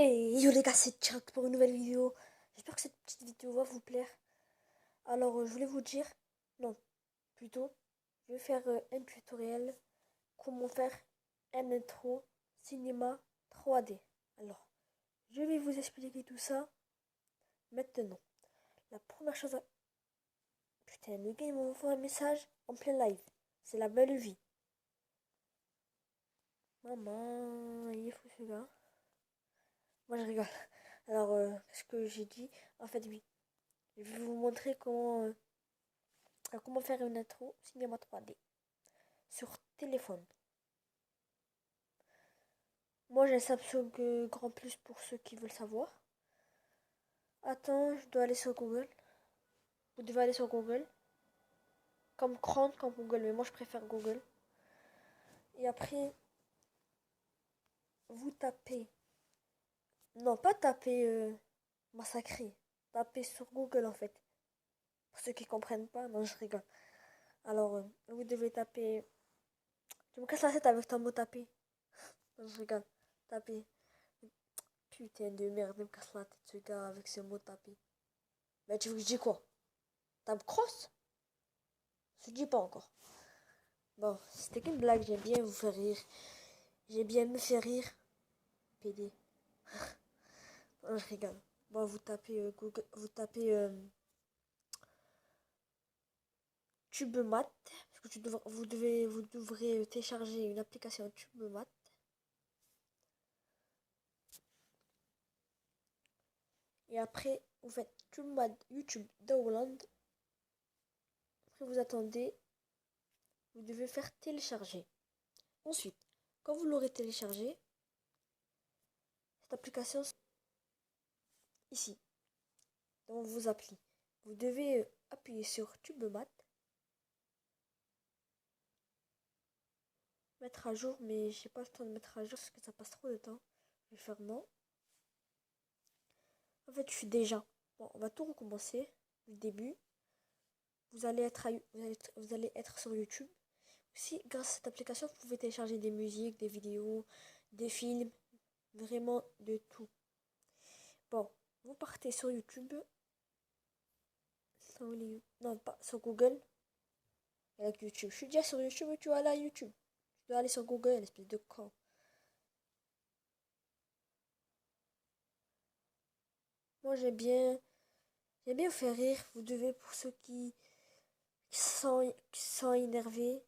Et yo les gars, c'est Chuck pour une nouvelle vidéo. J'espère que cette petite vidéo va vous plaire. Alors, je voulais vous dire, non, plutôt, je vais faire un tutoriel comment faire un intro cinéma 3D. Alors, je vais vous expliquer tout ça maintenant. La première chose à... Putain, le gars, il m'envoie un message en plein live. C'est la belle vie. Maman, il est fou ce gars. Moi, je rigole. Alors, qu'est-ce que j'ai dit? En fait, oui. Je vais vous montrer comment faire une intro cinéma 3D sur téléphone. Moi j'ai un Samsung Grand Plus pour ceux qui veulent savoir. Attends, je dois aller sur Google. Vous devez aller sur Google. Comme Chrome, comme Google, mais moi je préfère Google. Et après, vous tapez. Non, pas taper massacrer. Tapez sur Google en fait. Pour ceux qui comprennent pas, non je rigole. Alors, vous devez taper. Tu me casses la tête avec ton mot taper. Non, je rigole. Taper. Putain de merde, il me casse la tête ce gars avec ce mot taper. Mais tu veux que je dise quoi? Tape cross? Je dis pas encore. Bon, c'était qu'une blague, j'aime bien vous faire rire. J'aime bien me faire rire. PD. Non, je rigole. Bon, vous tapez Google, vous tapez TubeMat. Parce que vous devrez télécharger une application TubeMat. Et après, vous faites TubeMat YouTube Download. Après, vous attendez. Vous devez faire télécharger. Ensuite, quand vous l'aurez téléchargé, cette application ici, dans vos applis, vous devez appuyer sur TubeMat, mettre à jour, mais j'ai pas le temps de mettre à jour parce que ça passe trop de temps. Je vais faire non. En fait, je suis déjà. Bon, on va tout recommencer du début. Vous allez être sur YouTube. Aussi, grâce à cette application, vous pouvez télécharger des musiques, des vidéos, des films, vraiment de tout. Bon, vous partez sur YouTube. Non, pas sur Google. Avec YouTube. Je suis déjà sur YouTube et tu vas aller à YouTube. Tu dois aller sur Google, espèce de con. Moi, j'aime bien vous faire rire. Vous devez, pour ceux qui sont énervés.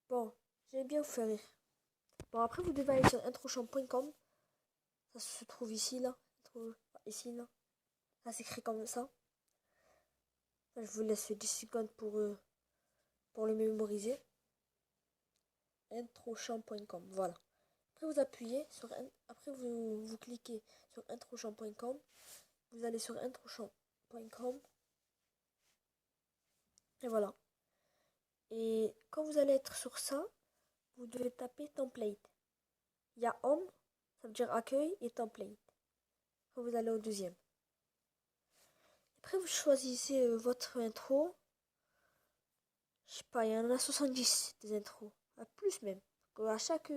Bon, j'aime bien vous faire rire. Bon, après, vous devez aller sur introchamp.com. Ça se trouve ici, là. Ici, là. Ça s'écrit comme ça. Je vous laisse 10 secondes pour le mémoriser. Introchamp.com. Voilà. Après, vous appuyez sur. Après, vous cliquez sur introchamp.com. Vous allez sur introchamp.com. Et voilà. Et quand vous allez être sur ça, vous devez taper template. Il y a home, ça veut dire accueil, et template. Après, vous allez au deuxième. Après, vous choisissez votre intro. Je sais pas, il y en a 70 des intros. À plus même. À chaque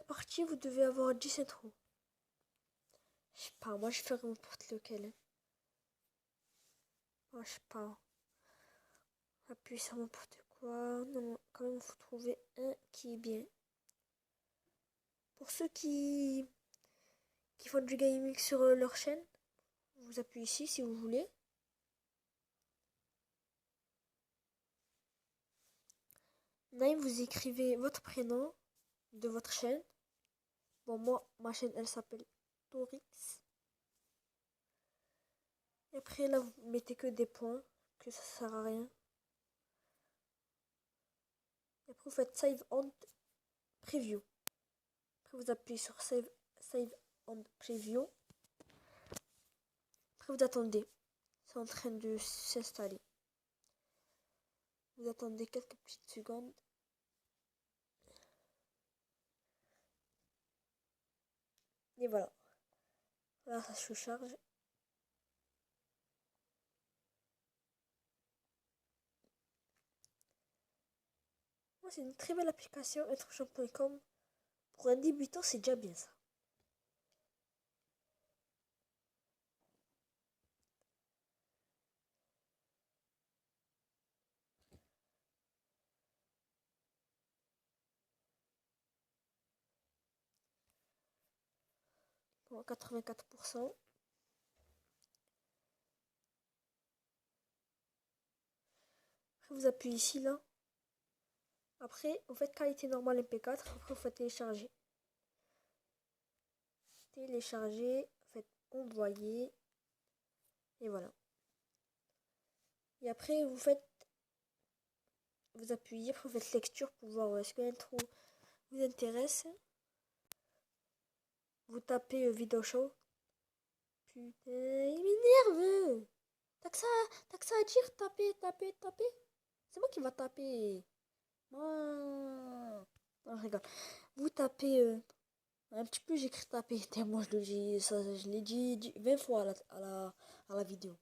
partie, vous devez avoir 10 intros. Je sais pas, moi je fais n'importe lequel. Hein. Moi, je sais pas. Appuyer sur n'importe quoi. Non, quand même, il faut trouver un qui est bien. Pour ceux qui font du gaming sur leur chaîne, vous appuyez ici si vous voulez. Là, vous écrivez votre prénom de votre chaîne. Bon, moi, ma chaîne, elle s'appelle Torix. Et après, là, vous mettez que des points, que ça sert à rien. Et après, vous faites Save on Preview. Après, vous appuyez sur Save on Preview. Après, vous attendez. C'est en train de s'installer. Vous attendez quelques petites secondes. Et voilà. Là, ça se charge. Moi, c'est une très belle application, introchamp.com. Pour un débutant, c'est déjà bien ça. Bon, 84%. Après, vous appuyez ici, là. Après, vous faites qualité normale MP4. Après, vous faites télécharger. Télécharger, vous faites envoyer. Et voilà. Et après, vous appuyez, après, vous faites lecture pour voir est-ce que l'intro vous intéresse. Vous tapez vidéo show. Putain, il m'énerve. T'as que ça à dire, taper. C'est moi qui va taper. Non, je rigole. Vous tapez un petit peu, j'écris taper. Moi, je l'ai dit 20 fois à la vidéo.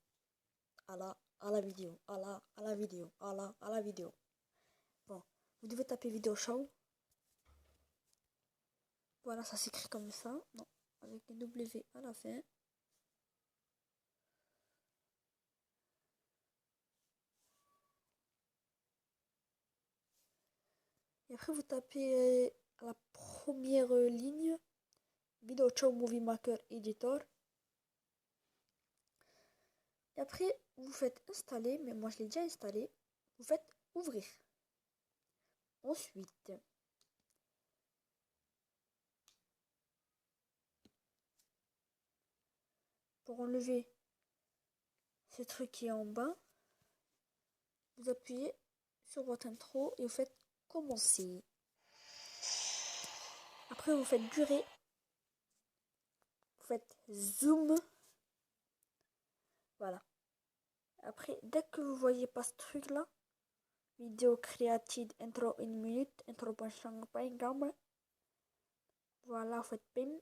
À la vidéo. À la vidéo. Bon, vous devez taper vidéo show. Voilà, ça s'écrit comme ça. Non, avec un W à la fin. Et après, vous tapez à la première ligne Video Show Movie Maker Editor. Et après, vous faites installer, mais moi je l'ai déjà installé. Vous faites ouvrir. Ensuite, pour enlever ce truc qui est en bas, vous appuyez sur votre intro et vous faites commencer. Après, vous faites durer. Vous faites zoom. Voilà. Après, dès que vous voyez pas ce truc là, vidéo created intro 1 minute, intro .gamma. Voilà, vous faites pim.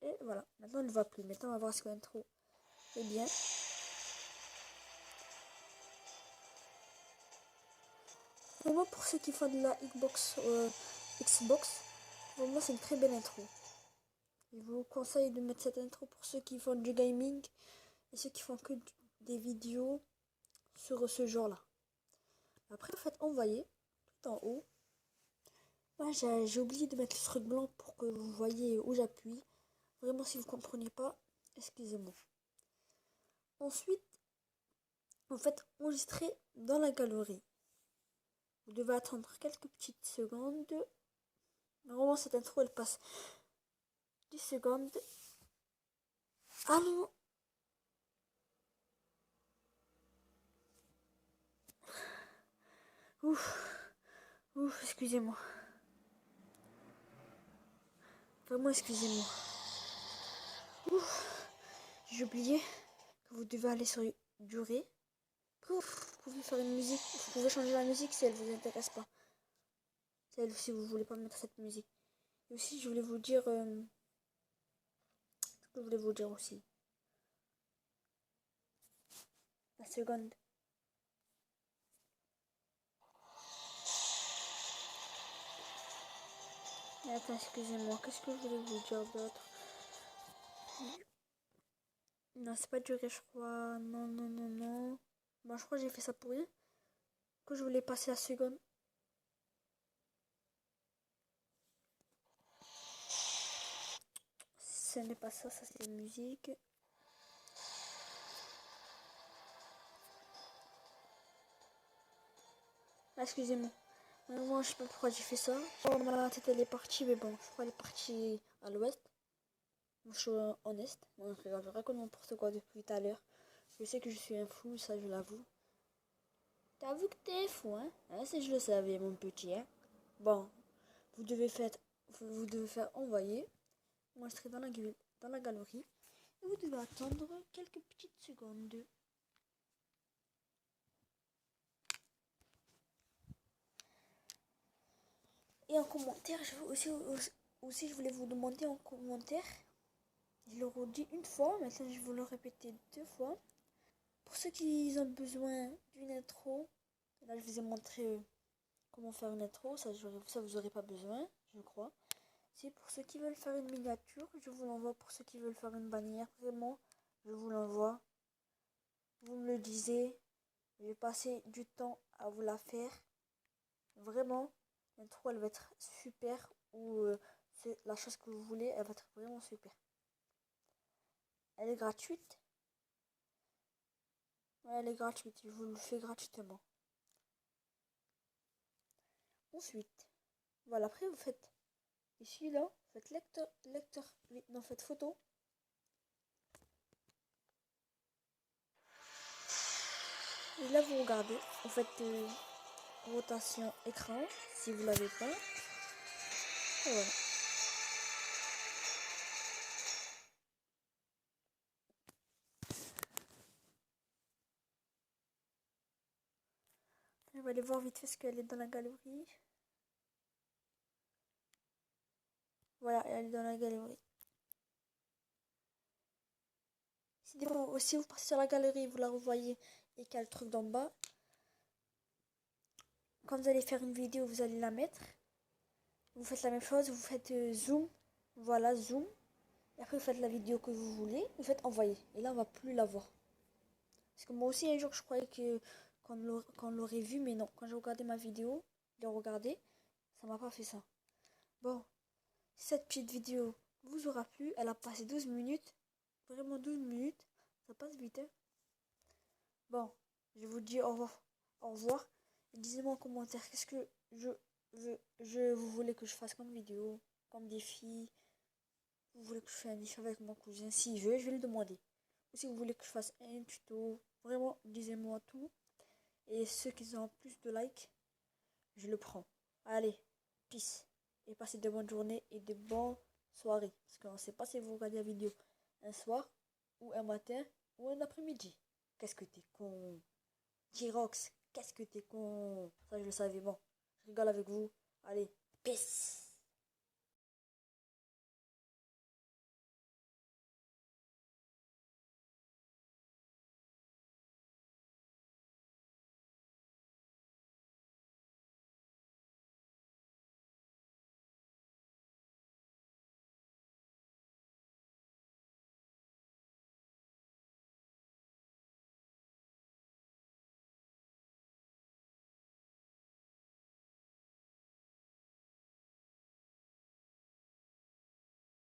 Et voilà. Maintenant, il ne va plus. Maintenant, on va voir ce que l'intro est bien. Vraiment, pour ceux qui font de la Xbox, vraiment, c'est une très belle intro. Je vous conseille de mettre cette intro pour ceux qui font du gaming et ceux qui font que des vidéos sur ce genre-là. Après, vous faites envoyer tout en haut. Moi, j'ai oublié de mettre le truc blanc pour que vous voyez où j'appuie. Vraiment, si vous ne comprenez pas, excusez-moi. Ensuite, vous faites enregistrer dans la galerie. Vous devez attendre quelques petites secondes. Normalement, cette intro, elle passe 10 secondes. Allô? Ouf, excusez-moi. Vraiment, excusez-moi. J'ai oublié que vous devez aller sur durée. Vous pouvez faire une musique. Vous pouvez changer la musique si elle vous intéresse pas. Si vous voulez pas mettre cette musique. Et aussi, je voulais vous dire... ce que je voulais vous dire aussi. La seconde. Mais attends, excusez-moi. Qu'est-ce que je voulais vous dire d'autre? Non, c'est pas duré, je crois. Non. Bon, je crois que j'ai fait ça pour rien. Que je voulais passer la seconde. Ce n'est pas ça, ça c'est musique. Ah, excusez-moi. Moi, je sais pas pourquoi j'ai fait ça. Oh, ma tête elle est partie, mais bon, je crois qu'elle est partie à l'ouest. Moi, je suis en est. Moi, je raconte n'importe quoi depuis tout à l'heure. Je sais que je suis un fou, ça je l'avoue. T'avoues que t'es fou, hein? Si je le savais, mon petit, hein? Bon, vous devez faire, vous devez faire envoyer. Moi, je serai dans la galerie. Et vous devez attendre quelques petites secondes. Et en commentaire, aussi, je voulais vous demander en commentaire. Je le redis une fois, maintenant je vais vous le répéter 2 fois. Pour ceux qui ont besoin d'une intro, là je vous ai montré comment faire une intro, ça vous aurez pas besoin, je crois. C'est pour ceux qui veulent faire une miniature, je vous l'envoie. Pour ceux qui veulent faire une bannière, vraiment, je vous l'envoie. Vous me le disiez, je vais passer du temps à vous la faire. Vraiment, l'intro elle va être super, ou c'est la chose que vous voulez, elle va être vraiment super. Elle est gratuite. Ouais, elle est gratuite, je vous le fais gratuitement. Ensuite, voilà, après vous faites ici, là, vous faites lecteur, oui, non, faites photo. Et là, vous regardez, vous faites rotation écran, si vous l'avez pas. Et voilà. On va aller voir vite fait ce qu'elle est dans la galerie. Voilà, elle est dans la galerie. Si vous passez sur la galerie, vous la revoyez et qu'il y a le truc d'en bas. Quand vous allez faire une vidéo, vous allez la mettre. Vous faites la même chose, vous faites zoom. Voilà, zoom. Et après, vous faites la vidéo que vous voulez. Vous faites envoyer. Et là, on va plus la voir. Parce que moi aussi, un jour, je croyais qu'on l'aurait vu. Mais non, quand j'ai regardé ma vidéo, je l'ai regardé, ça m'a pas fait ça. Bon, si cette petite vidéo vous aura plu, elle a passé 12 minutes. Vraiment 12 minutes. Ça passe vite, hein. Bon, je vous dis au revoir. Au revoir. Dites-moi en commentaire qu'est-ce que vous voulez que je fasse comme vidéo, comme défi. Vous voulez que je fasse un défi avec mon cousin. Si je vais le demander. Ou si vous voulez que je fasse un tuto. Vraiment, disez-moi tout. Et ceux qui ont plus de likes, je le prends. Allez, peace. Et passez de bonnes journées et de bonnes soirées. Parce qu'on ne sait pas si vous regardez la vidéo un soir, ou un matin, ou un après-midi. Qu'est-ce que t'es con. T-Rox, qu'est-ce que t'es con. Ça, je le savais. Bon, je rigole avec vous. Allez, peace.